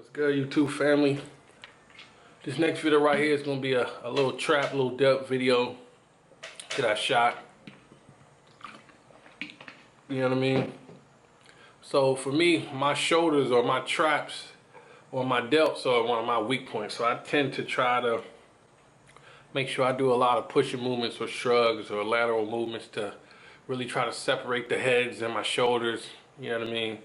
What's good, YouTube family? This next video right here is gonna be a little trap, little depth video that I shot. You know what I mean? So for me, my shoulders or my traps or my delts are one of my weak points. So I tend to try to make sure I do a lot of pushing movements or shrugs or lateral movements to really try to separate the heads and my shoulders. You know what I mean?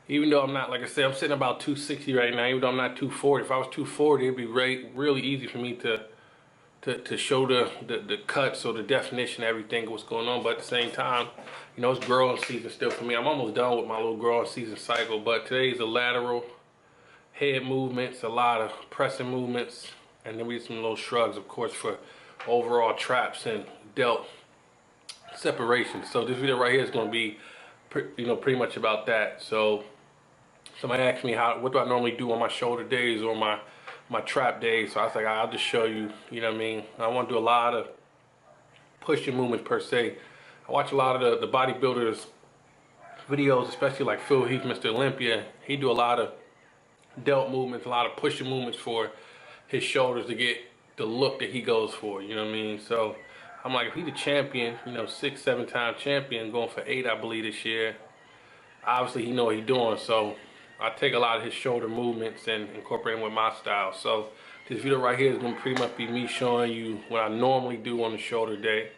Even though I'm not, like I said, I'm sitting about 260 right now. Even though I'm not 240, if I was 240, it'd be really easy for me to show the cuts or the definition, everything what's going on. But at the same time, you know, it's growing season still for me. I'm almost done with my little growing season cycle. But today's a lateral head movements, a lot of pressing movements, and then we do some little shrugs, of course, for overall traps and delt separation. So this video right here is going to be, pretty much about that. So somebody asked me what do I normally do on my shoulder days or my trap days. So I was like, I'll just show you. You know what I mean? I want to do a lot of pushing movements per se. I watch a lot of the bodybuilders videos, especially like Phil Heath, Mr. Olympia. He do a lot of delt movements, a lot of pushing movements for his shoulders to get the look that he goes for. You know what I mean? So I'm like, if he's a champion, 6, 7-time champion, going for 8, I believe, this year, obviously he know what he's doing. So I take a lot of his shoulder movements and incorporate them with my style. So this video right here is going to pretty much be me showing you what I normally do on the shoulder day.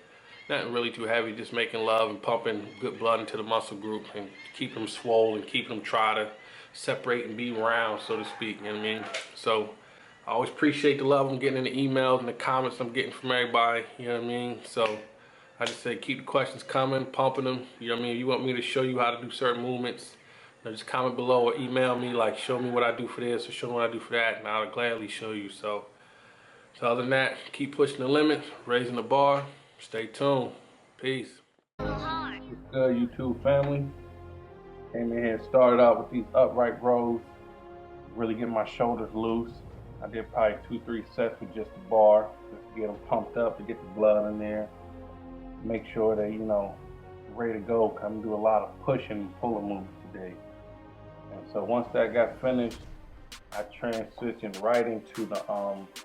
Nothing really too heavy, just making love and pumping good blood into the muscle group and keep them swollen, keep them try to separate and be round, so to speak. You know what I mean? So I always appreciate the love I'm getting in the emails and the comments I'm getting from everybody. You know what I mean? So I just say keep the questions coming, pumping them. You know what I mean? If you want me to show you how to do certain movements, just comment below or email me, like, show me what I do for this or show me what I do for that, and I'll gladly show you. So other than that, keep pushing the limit, raising the bar. Stay tuned. Peace. What's good, YouTube family? Came in here and started out with these upright rows, really get my shoulders loose. I did probably 2-3 sets with just the bar, just to get them pumped up, to get the blood in there. Make sure that, ready to go. I'm gonna do a lot of pushing and pulling movements today. And so once that got finished, I transitioned right into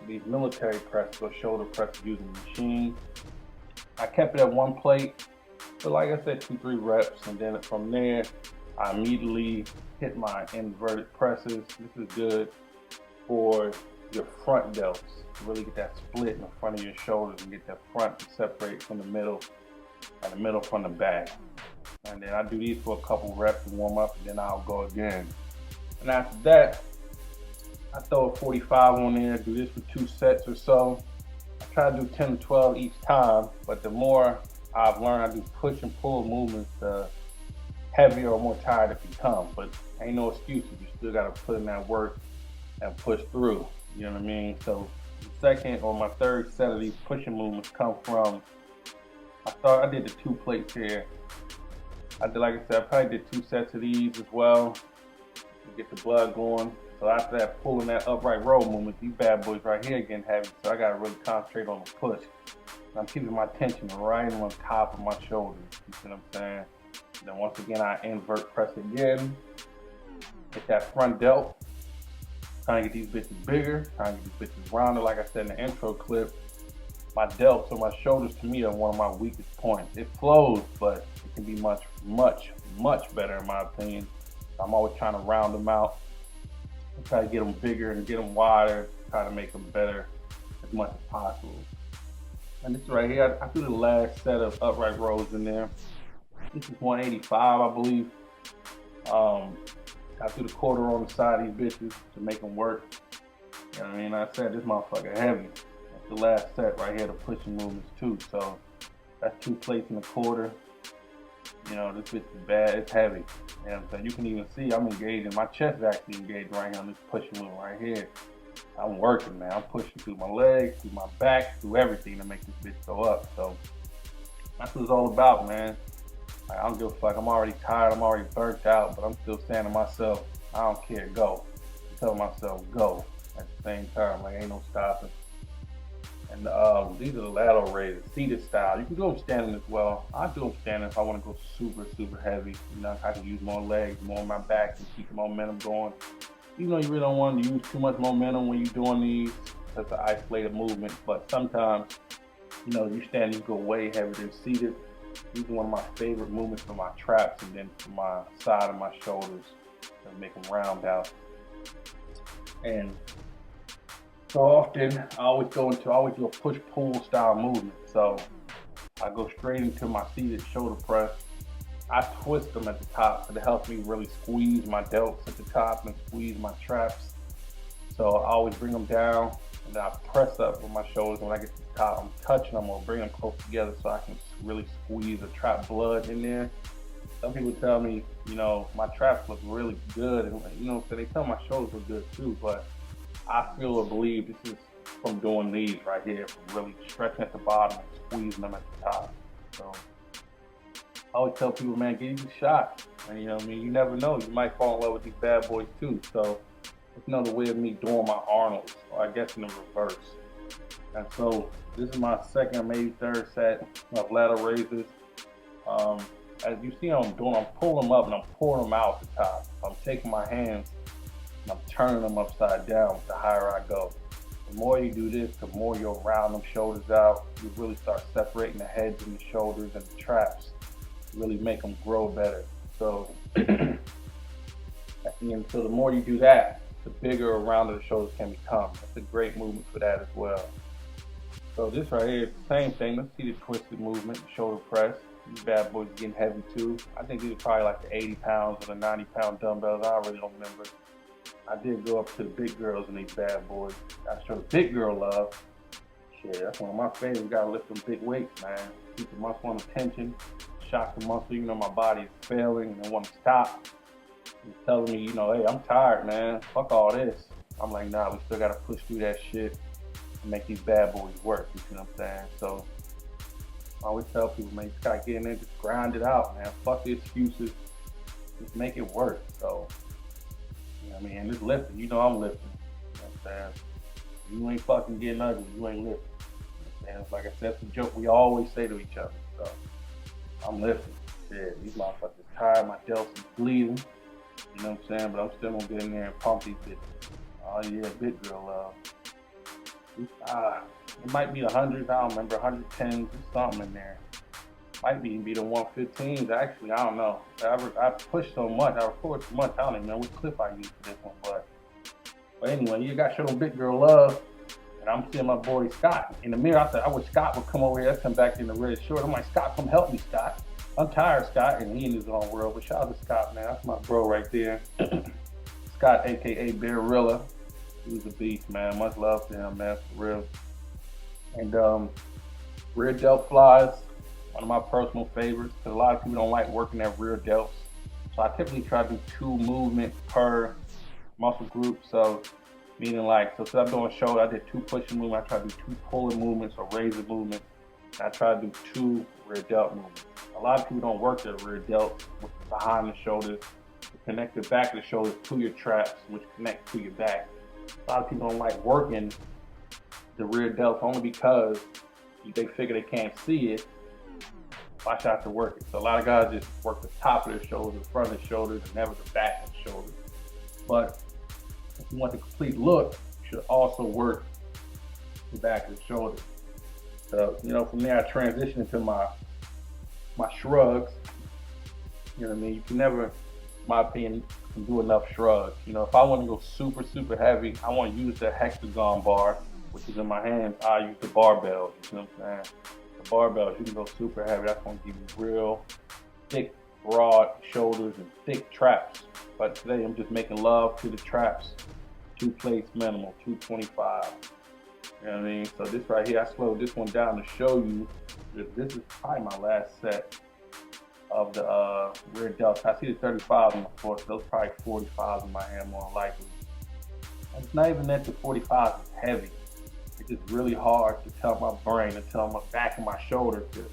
these military presses or shoulder presses using the machine. I kept it at one plate, but like I said, 2-3 reps, and then from there, I immediately hit my inverted presses. This is good for your front delts, to really get that split in the front of your shoulders and get that front to separate from the middle and the middle from the back. And then I do these for a couple reps to warm up, and then I'll go again. And after that, I throw a 45 on there, do this for 2 sets or so. I try to do 10 to 12 each time, but the more I've learned I do push and pull movements, the heavier or more tired it becomes. But ain't no excuses. You still got to put in that work and push through. You know what I mean? So the second or my third set of these pushing movements come from, I did the 2 plates here. Like I said, I probably did 2 sets of these as well to get the blood going. So after that, pulling that upright row movement, these bad boys right here getting heavy, so I gotta really concentrate on the push. I'm keeping my tension right on top of my shoulders, you see what I'm saying? And then once again, I invert press again, hit that front delt, trying to get these bitches bigger, trying to get these bitches rounder. Like I said in the intro clip, my delts or my shoulders to me are one of my weakest points. It flows, but it can be much better in my opinion. I'm always trying to round them out. Try to get them bigger and get them wider, try to make them better as much as possible. And this right here, I threw the last set of upright rows in there. This is 185, I believe. I threw the quarter on the side of these bitches to make them work. You know what I mean? I said this motherfucker heavy. That's the last set right here, the pushing movements too. So that's 2 plates and a quarter. This bitch is bad, it's heavy. You know what I'm saying? You can even see I'm engaging. My chest is actually engaged right here on this pushing movement right here. I'm working, man. I'm pushing through my legs, through my back, through everything to make this bitch go up. So that's what it's all about, man. I don't give a fuck. I'm already tired. I'm already burnt out, but I'm still saying to myself, I don't care, go. I'm telling myself, go. At the same time, like ain't no stopping. And these are the lateral raises, seated style. You can do them standing as well. I do them standing if I want to go super heavy. I can use more legs, more on my back, and keep the momentum going. Even though you really don't want to use too much momentum when you're doing these, that's an isolated movement. But sometimes, you stand, you go way heavier than seated. These are one of my favorite movements for my traps and then for my side of my shoulders to make them round out. And so often, I always do a push-pull style movement. So I go straight into my seated shoulder press. I twist them at the top, so it helps me really squeeze my delts at the top and squeeze my traps. So I always bring them down, and then I press up with my shoulders. When I get to the top, I'm touching them or bring them close together so I can really squeeze the trap blood in there. Some people tell me, my traps look really good, and so they tell my shoulders look good too. But I feel or believe this is from doing these right here, from really stretching at the bottom and squeezing them at the top. So I always tell people, man, give you a shot. And you never know. You might fall in love with these bad boys too. So it's another way of me doing my Arnold's, or I guess in the reverse. And so this is my second, maybe third set of lateral raises. As you see I'm doing, I'm pulling them up and I'm pulling them out at the top. I'm taking my hands and I'm turning them upside down the higher I go. The more you do this, the more you'll round them shoulders out. You really start separating the heads and the shoulders and the traps. Really make them grow better. So, and so the more you do that, the bigger or rounder the shoulders can become. That's a great movement for that as well. So this right here is the same thing. Let's see the twisted movement, shoulder press. These bad boys are getting heavy too. I think these are probably like the 80 pounds or the 90-pound dumbbells. I really don't remember. I did go up to the big girls in these bad boys. I show the big girl love. Shit, that's one of my favorites. You gotta lift them big weights, man. Keep the muscle under tension. Shock the muscle, my body is failing and I want to stop. He's telling me, hey, I'm tired, man. Fuck all this. I'm like, nah, we still gotta push through that shit and make these bad boys work. You see what I'm saying? So I always tell people, man, you just gotta get in there, just grind it out, man. Fuck the excuses. Just make it work. So, and just lifting, I'm lifting. You know what I'm saying? You ain't fucking getting ugly, you ain't lifting. You know what I'm saying? Like I said, it's a joke we always say to each other. So I'm lifting. Shit, these motherfuckers tired, my delts is bleeding. You know what I'm saying? But I'm still gonna get in there and pump these bitches. Oh yeah, big girl love. It might be 100s, I don't remember, 110s, something in there. Might even be the 115s, actually, I don't know. I pushed so much, I recorded so much, I don't even know what clip I used for this one, but anyway, you gotta show them big girl love. And I'm seeing my boy Scott in the mirror. I said, I wish Scott would come over here. I come back in the red short. I'm like, Scott, come help me, Scott. I'm tired, Scott. And he in his own world. But shout out to Scott, man. That's my bro right there. Scott, a.k.a. Bearilla. He was a beast, man. Much love to him, man, for real. And rear delt flies, one of my personal favorites, because a lot of people don't like working that rear delts. So I typically try to do 2 movements per muscle group. So meaning since I'm doing shoulder, I did 2 pushing movements. I try to do 2 pulling movements or razor movements. And I try to do 2 rear delt movements. A lot of people don't work the rear delt, which is behind the shoulders, to connect the back of the shoulders to your traps, which connect to your back. A lot of people don't like working the rear delts only because they figure they can't see it. Watch out to work it. So a lot of guys just work the top of their shoulders, the front of the shoulders, and never the back of the shoulders. But if you want the complete look, you should also work the back of the shoulder. So, from there I transition into my shrugs. You know what I mean? You can never, in my opinion, can do enough shrugs. If I want to go super, super heavy, I want to use the hexagon bar, which is in my hands. I use the barbell. You know what I'm saying? The barbells, you can go super heavy. That's going to give you real thick, broad shoulders and thick traps. But today I'm just making love to the traps. 2 plates minimal, 225. You know what I mean? So this right here, I slowed this one down to show you that this is probably my last set of the rear delts. I see the 35s on the floor, so those probably 45s in my hand more likely. And it's not even that the 45s is heavy. It's just really hard to tell my brain, to tell my back of my shoulder to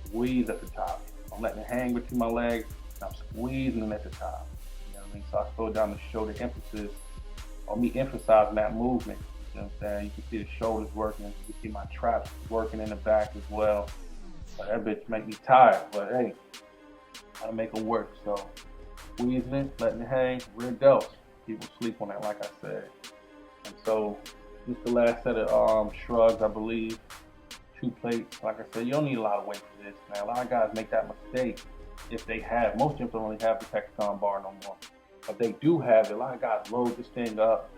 squeeze at the top. I'm letting it hang between my legs, and I'm squeezing it at the top. You know what I mean? So I slowed down to show the emphasis on me emphasizing that movement. You know what I'm saying? You can see the shoulders working, you can see my traps working in the back as well. But that bitch make me tired, but hey, I make them work. So squeezing it, letting it hang, rear delts. People sleep on that, like I said. And so, this is the last set of shrugs, I believe. 2 plates. Like I said, you don't need a lot of weight for this, man. A lot of guys make that mistake if they have. Most gyms don't really have the hexagon bar no more. But they do have it. A lot of guys load this thing up,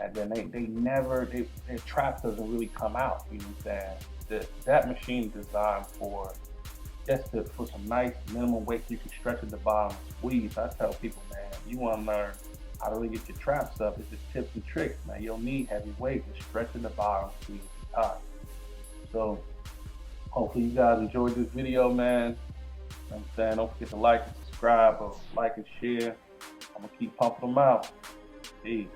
and then their trap doesn't really come out. You know what I'm saying? That machine is designed for for some nice minimum weight so you can stretch at the bottom and squeeze. I tell people, man, you want to learn how to really get your traps up, it's just tips and tricks, man. You don't need heavy weight, just stretch at the bottom, squeeze at the top. So hopefully you guys enjoyed this video, man. You know what I'm saying? Don't forget to like and subscribe, or like and share. I'm gonna keep pumping them out. Peace.